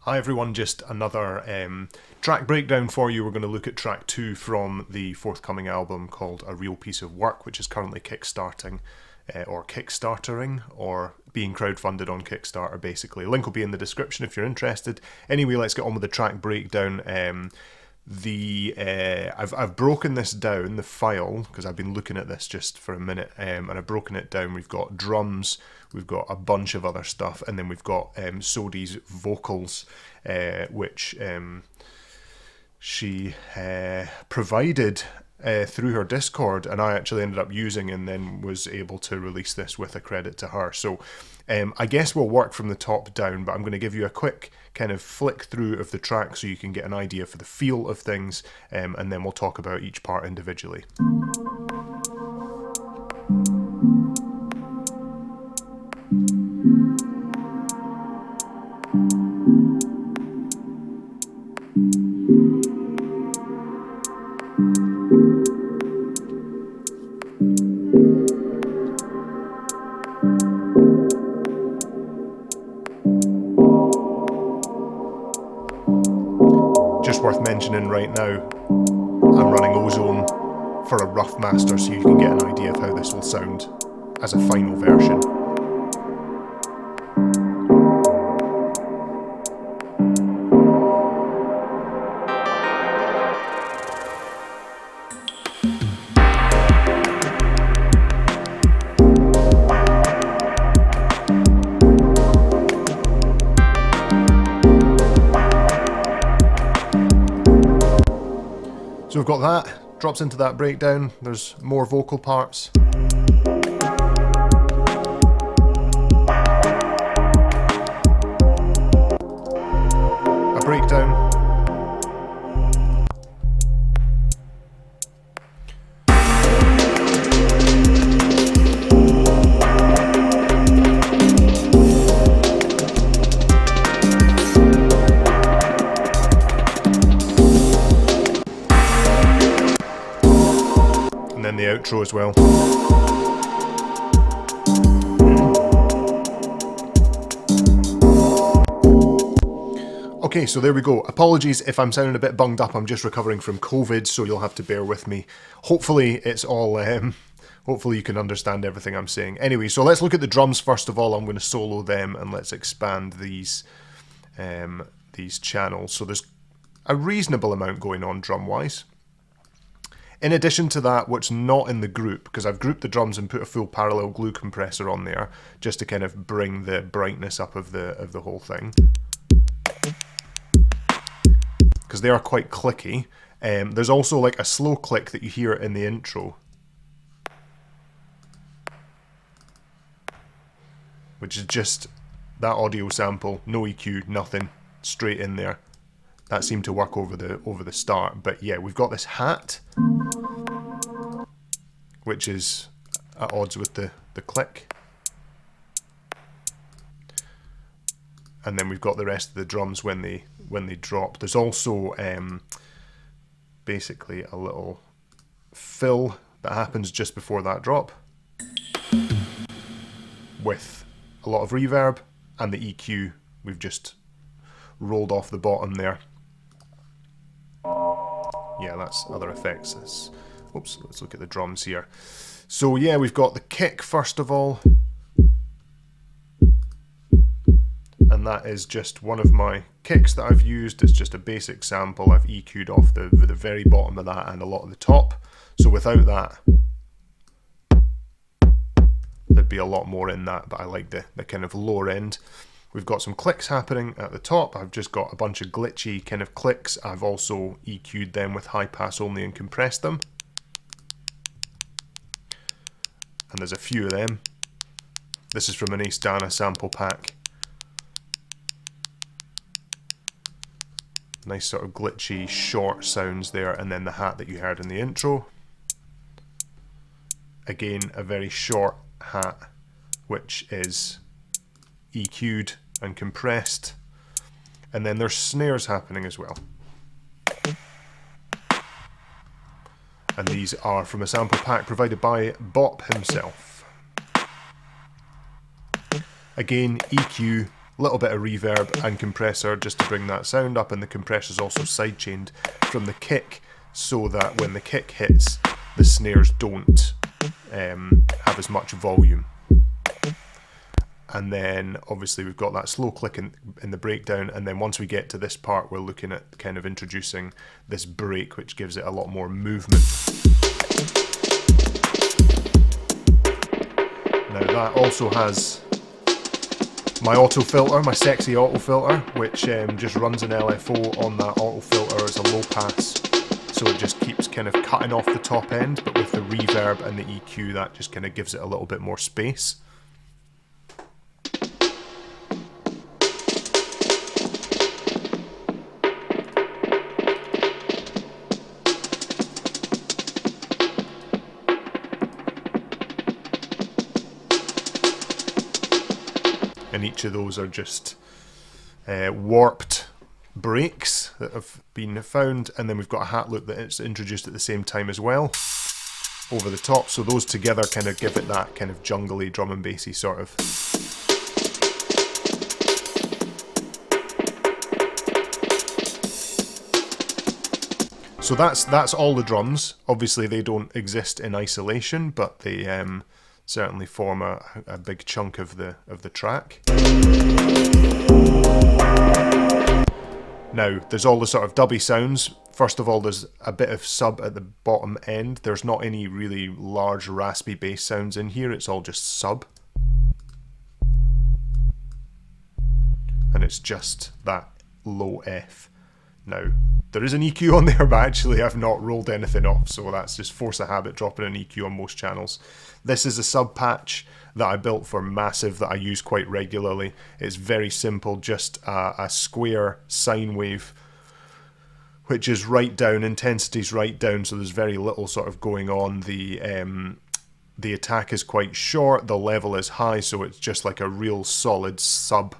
Hi everyone, just another track breakdown for you. We're going to look at track 2 from the forthcoming album called A Real Piece of Work, which is currently kickstarting, or kickstartering, or being crowdfunded on Kickstarter basically. Link will be in the description if you're interested. Anyway, let's get on with the track breakdown. I've broken this down, the file, because I've been looking at this just for a minute, and I've broken it down. We've got drums, we've got a bunch of other stuff, and then we've got Sodie's vocals, which she provided through her Discord, and I actually ended up using and then was able to release this with a credit to her. So I guess we'll work from the top down, but I'm going to give you a quick kind of flick through of the track so you can get an idea for the feel of things, and then we'll talk about each part individually. Just worth mentioning right now, I'm running Ozone for a rough master so you can get an idea of how this will sound as a final version. So we've got that, drops into that breakdown, there's more vocal parts. A breakdown. And then the outro as well. Okay, so there we go. Apologies if I'm sounding a bit bunged up. I'm just recovering from COVID, so you'll have to bear with me. Hopefully it's all... hopefully you can understand everything I'm saying. Anyway, so let's look at the drums first of all. I'm going to solo them and let's expand these channels. So there's a reasonable amount going on drum-wise. In addition to that, what's not in the group, because I've grouped the drums and put a full parallel glue compressor on there, just to kind of bring the brightness up of the whole thing, because they are quite clicky. There's also like a slow click that you hear in the intro, which is just that audio sample, no EQ, nothing, straight in there. That seemed to work over the start. But yeah, we've got this hat, which is at odds with the click. And then we've got the rest of the drums when they drop. There's also basically a little fill that happens just before that drop, with a lot of reverb, and the EQ we've just rolled off the bottom there. Yeah, that's other effects. Oops, let's look at the drums here. So yeah, we've got the kick first of all, and that is just one of my kicks that I've used. It's just a basic sample. I've EQ'd off the very bottom of that and a lot of the top. So without that, there'd be a lot more in that, but I like the kind of lower end. We've got some clicks happening at the top. I've just got a bunch of glitchy kind of clicks. I've also EQ'd them with high pass only and compressed them. And there's a few of them. This is from an Ace Dana sample pack. Nice sort of glitchy short sounds there, and then the hat that you heard in the intro. Again, a very short hat, which is EQ'd and compressed, and then there's snares happening as well, and these are from a sample pack provided by Bop himself. Again, EQ A little bit of reverb and compressor just to bring that sound up, and the compressor's also sidechained from the kick so that when the kick hits, the snares don't have as much volume. And then obviously we've got that slow click in the breakdown, and then once we get to this part we're looking at kind of introducing this break, which gives it a lot more movement. Now that also has my auto filter, my sexy auto filter, which just runs an LFO on that auto filter as a low pass, so it just keeps kind of cutting off the top end, but with the reverb and the EQ that just kind of gives it a little bit more space. And each of those are just warped breaks that have been found, and then we've got a hat loop that it's introduced at the same time as well over the top, so those together kind of give it that kind of jungly drum and bassy sort of. So that's all the drums. Obviously they don't exist in isolation, but they certainly form a big chunk of the track. Now, there's all the sort of dubby sounds. First of all, there's a bit of sub at the bottom end. There's not any really large raspy bass sounds in here. It's all just sub. And it's just that low F. Now, there is an EQ on there, but actually I've not rolled anything off, so that's just force of habit dropping an EQ on most channels. This is a sub patch that I built for Massive that I use quite regularly. It's very simple, just a square sine wave, which is right down, intensity's right down, so there's very little sort of going on. The attack is quite short, the level is high, so it's just like a real solid sub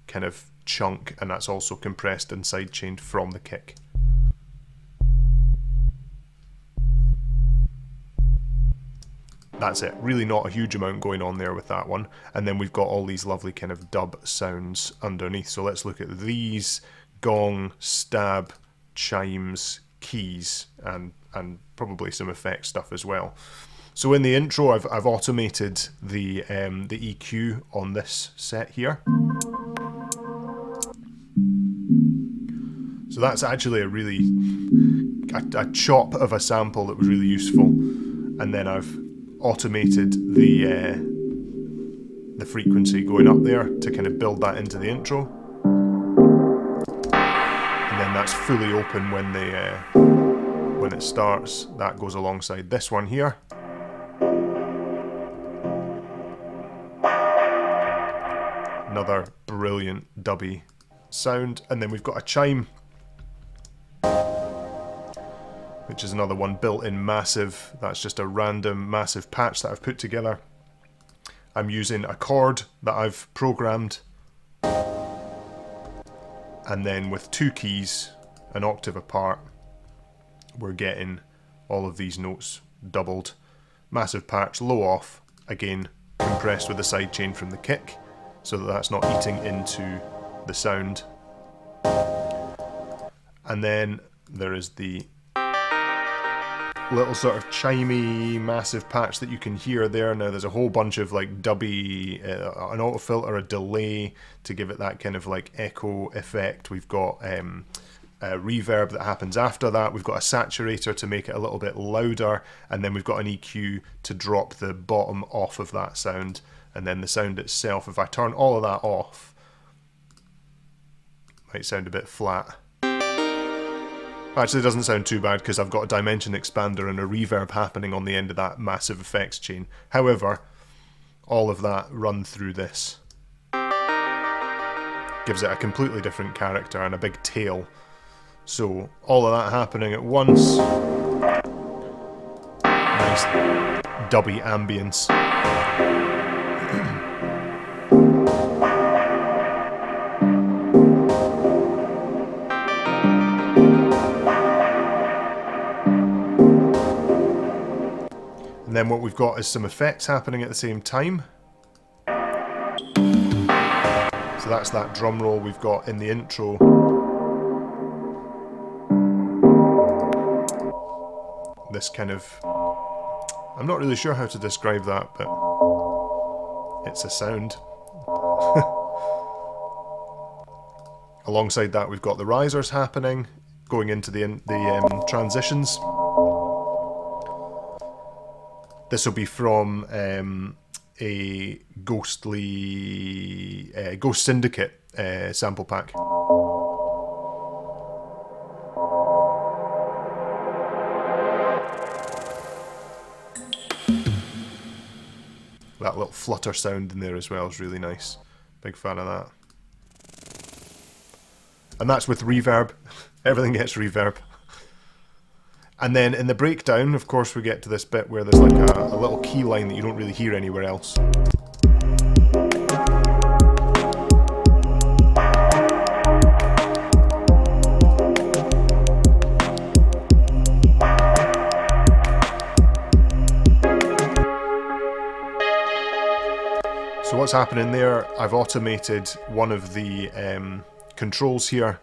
kind of chunk, and that's also compressed and sidechained from the kick. That's it. Really not a huge amount going on there with that one. And then we've got all these lovely kind of dub sounds underneath. So let's look at these: gong, stab, chimes, keys, and probably some effect stuff as well. So in the intro, I've automated the EQ on this set here. So that's actually a really a chop of a sample that was really useful, and then I've automated the frequency going up there to kind of build that into the intro, and then that's fully open when it starts. That goes alongside this one here. Another brilliant dubby sound, and then we've got a chime, which is another one built in Massive. That's just a random Massive patch that I've put together. I'm using a chord that I've programmed, and then with two keys, an octave apart, we're getting all of these notes doubled. Massive patch, low off, again compressed with the sidechain from the kick, so that that's not eating into the sound. And then there is the little sort of chimey Massive patch that you can hear there. Now there's a whole bunch of like dubby, an auto filter, a delay to give it that kind of like echo effect. We've got a reverb that happens after that. We've got a saturator to make it a little bit louder, and then we've got an EQ to drop the bottom off of that sound. And then the sound itself, if I turn all of that off, might sound a bit flat. Actually, it doesn't sound too bad because I've got a dimension expander and a reverb happening on the end of that Massive effects chain. However, all of that run through this gives it a completely different character and a big tail. So all of that happening at once. Nice dubby ambience. And then what we've got is some effects happening at the same time. So that's that drum roll we've got in the intro. This kind of, I'm not really sure how to describe that, but it's a sound. Alongside that, we've got the risers happening, going into the transitions. This will be from a Ghost Syndicate sample pack. That little flutter sound in there as well is really nice. Big fan of that. And that's with reverb. Everything gets reverb. And then in the breakdown, of course, we get to this bit where there's like a little key line that you don't really hear anywhere else. So what's happening there, I've automated one of the controls here,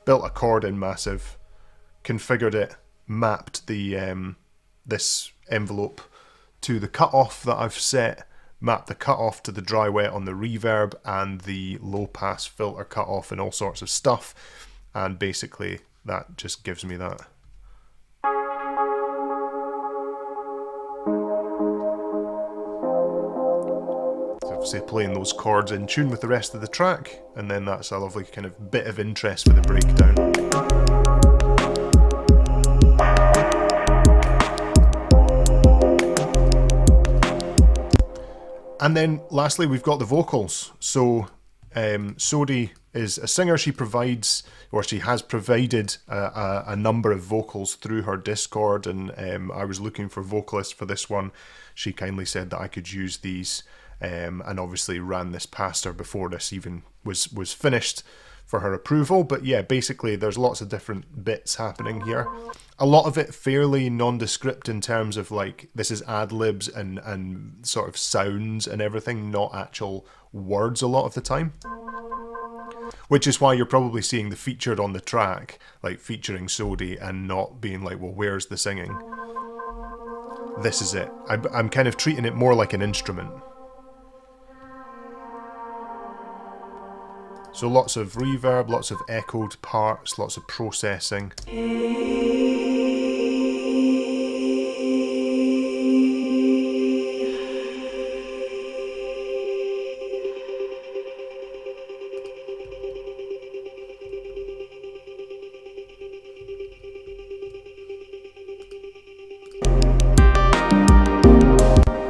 built a chord in Massive, configured it, mapped the this envelope to the cutoff that I've set, mapped the cutoff to the dry wet on the reverb and the low pass filter cutoff and all sorts of stuff, and basically that just gives me that. Say playing those chords in tune with the rest of the track, and then that's a lovely kind of bit of interest for the breakdown. And then lastly we've got the vocals. So Sodie is a singer. She provides, or she has provided a number of vocals through her Discord, and I was looking for vocalists for this one. She kindly said that I could use these. And obviously ran this past her before this even was finished for her approval. But yeah, basically there's lots of different bits happening here. A lot of it fairly nondescript in terms of like, this is ad-libs and sort of sounds and everything, not actual words a lot of the time. Which is why you're probably seeing the featured on the track, like featuring Sodie, and not being like, well, where's the singing? This is it. I'm kind of treating it more like an instrument. So lots of reverb, lots of echoed parts, lots of processing.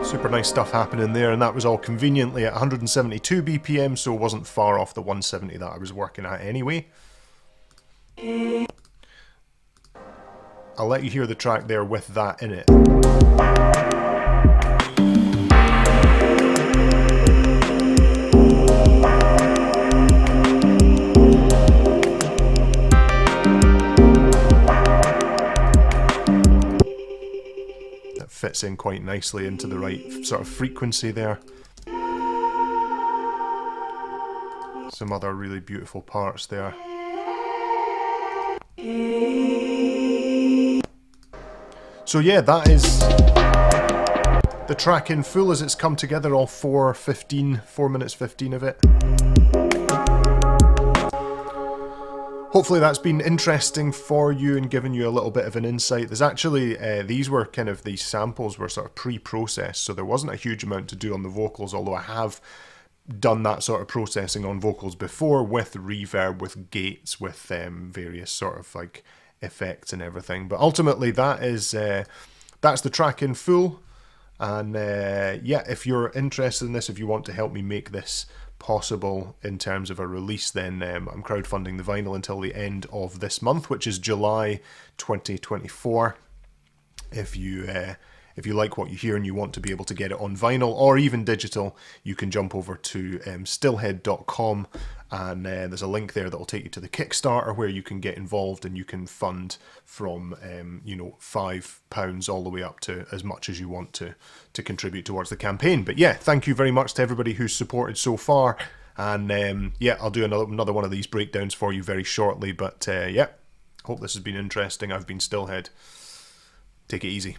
Super nice stuff happening there, and that was all conveniently at 172 BPM, so it wasn't far off the 170 that I was working at anyway. I'll let you hear the track there with that in it. Fits in quite nicely into the right sort of frequency there. Some other really beautiful parts there. So yeah, that is the track in full as it's come together, all 4 minutes 15 of it. Hopefully that's been interesting for you and given you a little bit of an insight. There's actually, these samples were sort of pre-processed, so there wasn't a huge amount to do on the vocals, although I have done that sort of processing on vocals before with reverb, with gates, with various sort of like effects and everything. But ultimately that is, that's the track in full. And yeah, if you're interested in this, if you want to help me make this possible in terms of a release, then I'm crowdfunding the vinyl until the end of this month, which is July 2024. If you like what you hear and you want to be able to get it on vinyl or even digital, you can jump over to stillhead.com, and there's a link there that will take you to the Kickstarter where you can get involved and you can fund from £5 all the way up to as much as you want to contribute towards the campaign. But yeah, thank you very much to everybody who's supported so far, And yeah, I'll do another one of these breakdowns for you very shortly. But yeah, hope this has been interesting. I've been Stillhead. Take it easy.